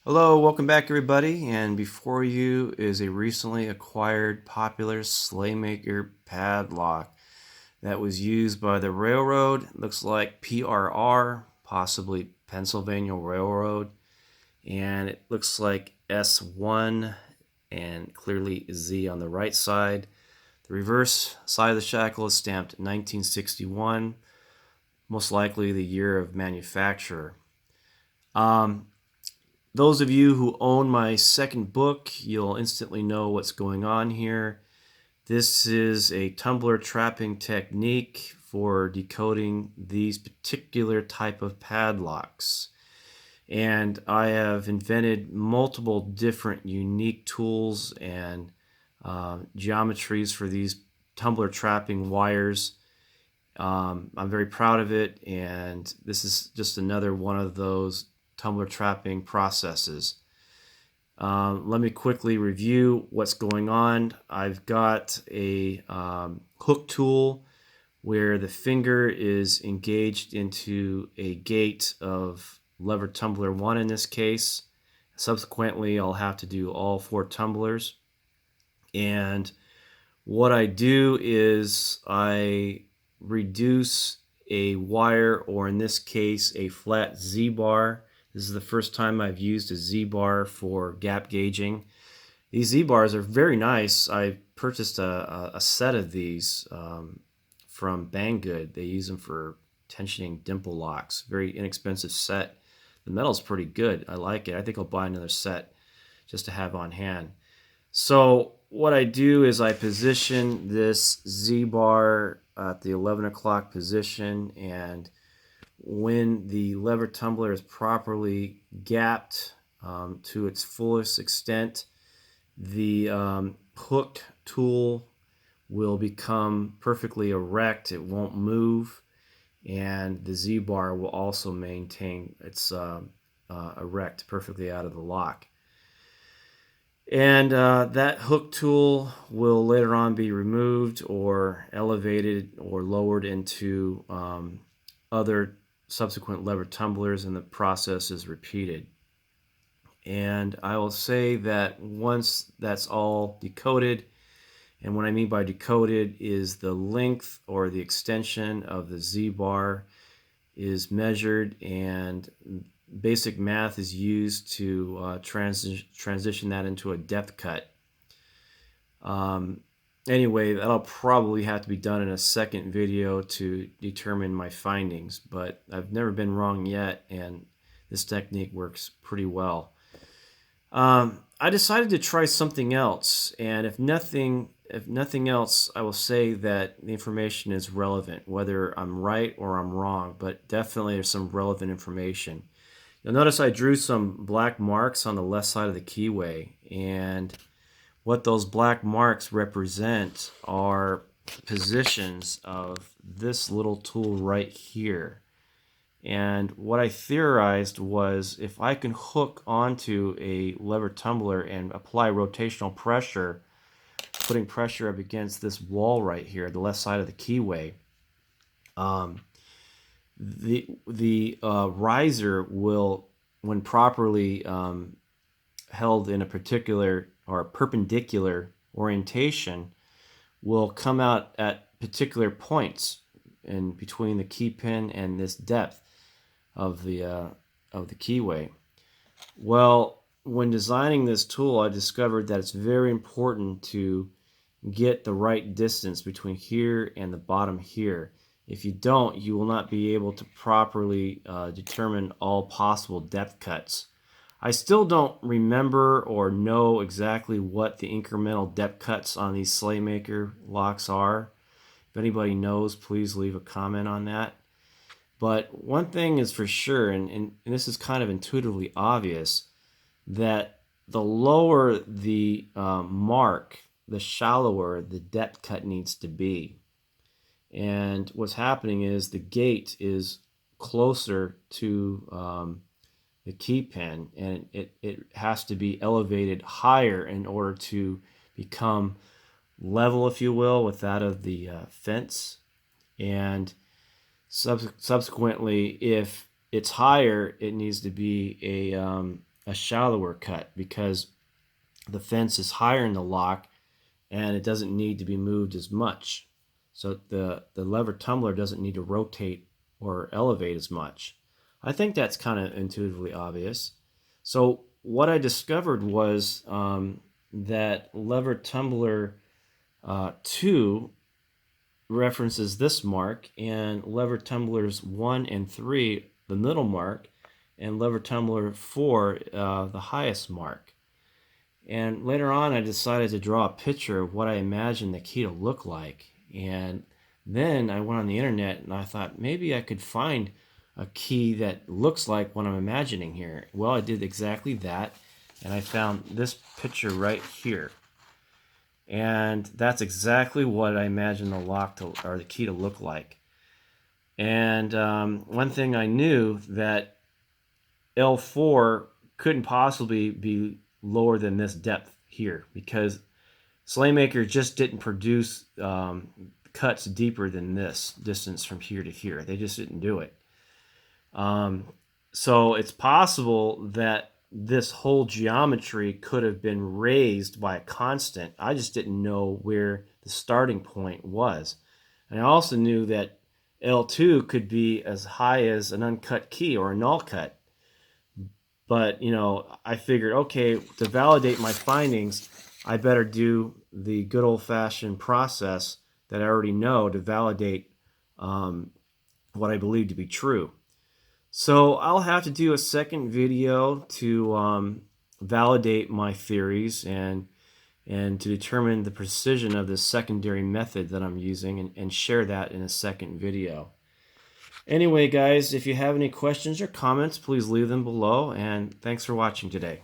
Hello, welcome back everybody, and before you is a recently acquired popular Slaymaker padlock that was used by the railroad. Looks like PRR, possibly Pennsylvania Railroad, and it looks like S1 and clearly Z on the right side. The reverse side of the shackle is stamped 1961, most likely the year of manufacture. Um, Those of you who own my second book, you'll instantly know what's going on here. This is a tumbler trapping technique for decoding these particular type of padlocks. And I have invented multiple different unique tools and geometries for these tumbler trapping wires. I'm very proud of it, and this is just another one of those tumbler trapping processes. Let me quickly review what's going on. I've got a hook tool where the finger is engaged into a gate of lever tumbler 1 in this case. Subsequently, I'll have to do all 4 tumblers. And what I do is I reduce a wire, or in this case, a flat Z-bar. This is the first time I've used a Z-bar for gap gauging. These Z-bars are very nice. I purchased a set of these from Banggood. They use them for tensioning dimple locks. Very inexpensive set. The metal's pretty good. I like it. I think I'll buy another set just to have on hand. So what I do is I position this Z-bar at the 11 o'clock position, and when the lever tumbler is properly gapped to its fullest extent, the hook tool will become perfectly erect. It won't move, and the Z-bar will also maintain its erect perfectly out of the lock. And that hook tool will later on be removed or elevated or lowered into other subsequent lever tumblers, and the process is repeated. And I will say that once that's all decoded, and what I mean by decoded is the length or the extension of the Z-bar is measured, and basic math is used to transition that into a depth cut. Anyway, that'll probably have to be done in a second video to determine my findings, but I've never been wrong yet, and this technique works pretty well. I decided to try something else, and if nothing else, I will say that the information is relevant, whether I'm right or I'm wrong, but definitely there's some relevant information. You'll notice I drew some black marks on the left side of the keyway, and what those black marks represent are positions of this little tool right here. And what I theorized was, if I can hook onto a lever tumbler and apply rotational pressure, putting pressure up against this wall right here, the left side of the keyway, the riser will, when properly held in a particular or perpendicular orientation, will come out at particular points in between the key pin and this depth of the keyway. Well, when designing this tool, I discovered that it's very important to get the right distance between here and the bottom here. If you don't, you will not be able to properly determine all possible depth cuts. I still don't remember or know exactly what the incremental depth cuts on these Slaymaker locks are. If anybody knows, please leave a comment on that. But one thing is for sure, and this is kind of intuitively obvious, that the lower the mark, the shallower the depth cut needs to be. And what's happening is the gate is closer to the key pin, and it has to be elevated higher in order to become level, if you will, with that of the fence. And subsequently, if it's higher, it needs to be a shallower cut because the fence is higher in the lock and it doesn't need to be moved as much. So the lever tumbler doesn't need to rotate or elevate as much. I think that's kind of intuitively obvious. So what I discovered was that lever tumbler 2 references this mark, and lever tumblers 1 and 3 the middle mark, and lever tumbler 4 the highest mark. And later on, I decided to draw a picture of what I imagined the key to look like. And then I went on the internet and I thought maybe I could find a key that looks like what I'm imagining here. Well, I did exactly that, and I found this picture right here. And that's exactly what I imagined the lock to, or the key to look like. And one thing I knew that L4 couldn't possibly be lower than this depth here because Slaymaker just didn't produce cuts deeper than this distance from here to here. They just didn't do it. So it's possible that this whole geometry could have been raised by a constant. I just didn't know where the starting point was. And I also knew that L2 could be as high as an uncut key or a null cut. But, you know, I figured, okay, to validate my findings, I better do the good old-fashioned process that I already know to validate what I believe to be true. So I'll have to do a second video to validate my theories and to determine the precision of this secondary method that I'm using, and share that in a second video. Anyway, guys, if you have any questions or comments, please leave them below, and thanks for watching today.